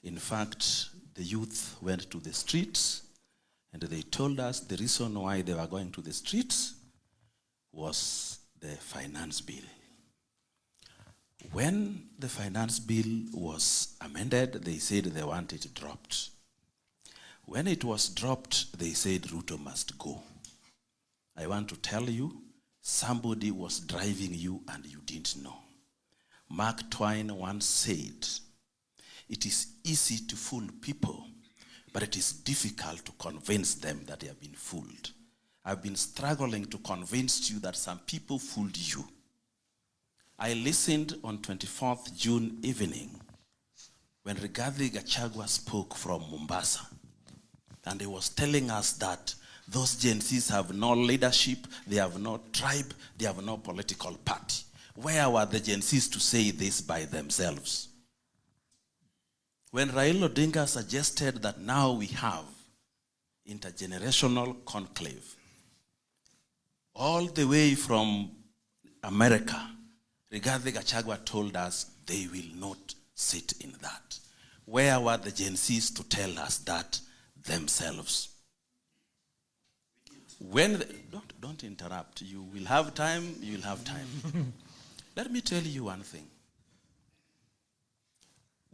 In fact, the youth went to the streets and they told us the reason why they were going to the streets was the finance bill. When the finance bill was amended, they said they want it dropped. When it was dropped, they said Ruto must go. I want to tell you, somebody was driving you and you didn't know. Mark Twain once said, it is easy to fool people, but it is difficult to convince them that they have been fooled. I've been struggling to convince you that some people fooled you. I listened on 24th June evening when Rigathi Gachagua spoke from Mombasa. And he was telling us that those GenZs have no leadership, they have no tribe, they have no political party. Where were the GenZs to say this by themselves? When Raila Odinga suggested that now we have intergenerational conclave, all the way from America, Rigathi Gachagua told us they will not sit in that. Where were the GenZs to tell us that themselves? When don't interrupt. You will have time, you will have time. Let me tell you one thing.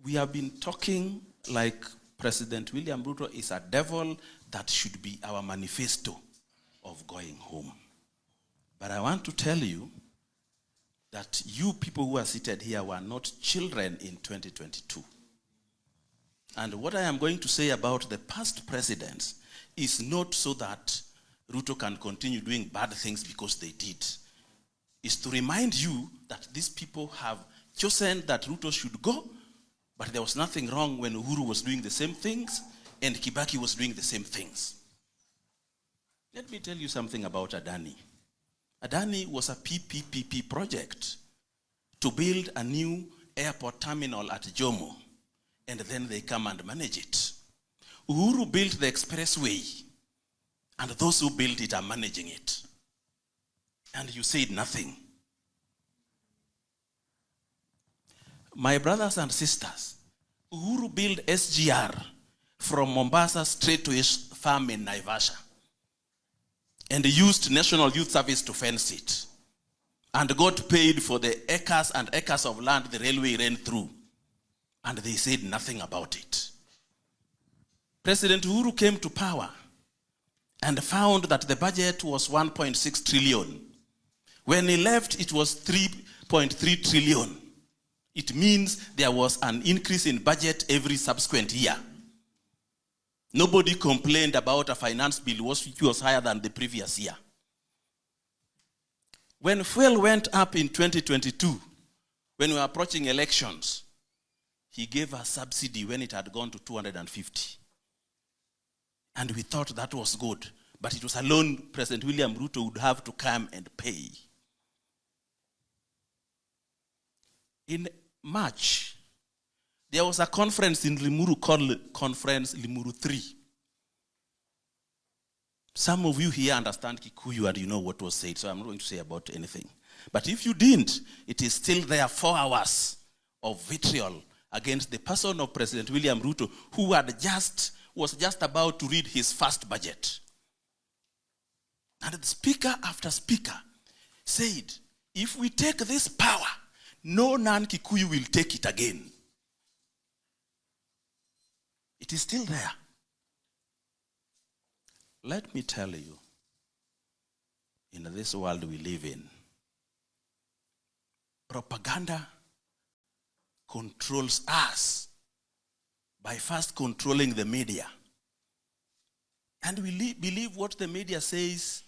We have been talking like President William Ruto is a devil that should be our manifesto of going home. But I want to tell you that you people who are seated here were not children in 2022. And what I am going to say about the past presidents is not so that Ruto can continue doing bad things because they did. It's to remind you that these people have chosen that Ruto should go, but there was nothing wrong when Uhuru was doing the same things and Kibaki was doing the same things. Let me tell you something about Adani. Adani was a PPP project to build a new airport terminal at Jomo, and then they come and manage it. Uhuru built the expressway, and those who built it are managing it. And you said nothing. My brothers and sisters, Uhuru built SGR from Mombasa straight to his farm in Naivasha and used National Youth Service to fence it and got paid for the acres and acres of land the railway ran through. And they said nothing about it. President Uhuru came to power and found that the budget was 1.6 trillion. When he left, it was 3.3 trillion. It means there was an increase in budget every subsequent year. Nobody complained about a finance bill which was higher than the previous year. When fuel went up in 2022, when we were approaching elections, he gave a subsidy when it had gone to 250. And we thought that was good. But it was a loan President William Ruto would have to come and pay. In March, there was a conference in Limuru called Conference Limuru 3. Some of you here understand Kikuyu and you know what was said, so I'm not going to say about anything. But if you didn't, it is still there 4 hours of vitriol against the person of President William Ruto, who was just about to read his first budget. And the speaker after speaker said, if we take this power, no non-Kikuyu will take it again. It is still there. Let me tell you, in this world we live in, propaganda controls us by first controlling the media. And we believe what the media says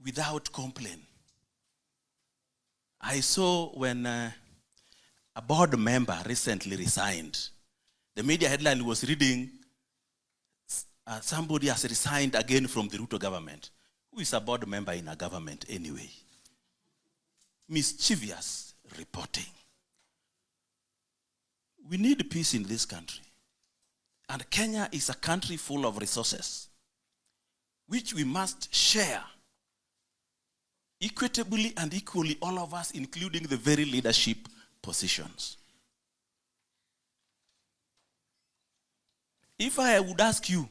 without complaint. I saw when a board member recently resigned, the media headline was reading, somebody has resigned again from the Ruto government. Who is a board member in a government anyway? Mischievous reporting. We need peace in this country. And Kenya is a country full of resources, which we must share equitably and equally, all of us, including the very leadership positions. If I would ask you,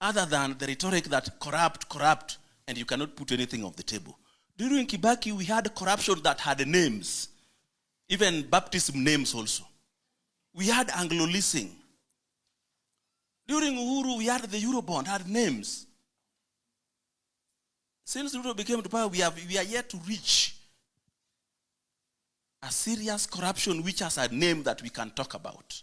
other than the rhetoric that corrupt, and you cannot put anything on the table. During Kibaki, we had corruption that had names, even baptism names also. We had Anglo-leasing. During Uhuru, we had the Eurobond, had names. Since Ruto became to power, we are yet to reach a serious corruption which has a name that we can talk about.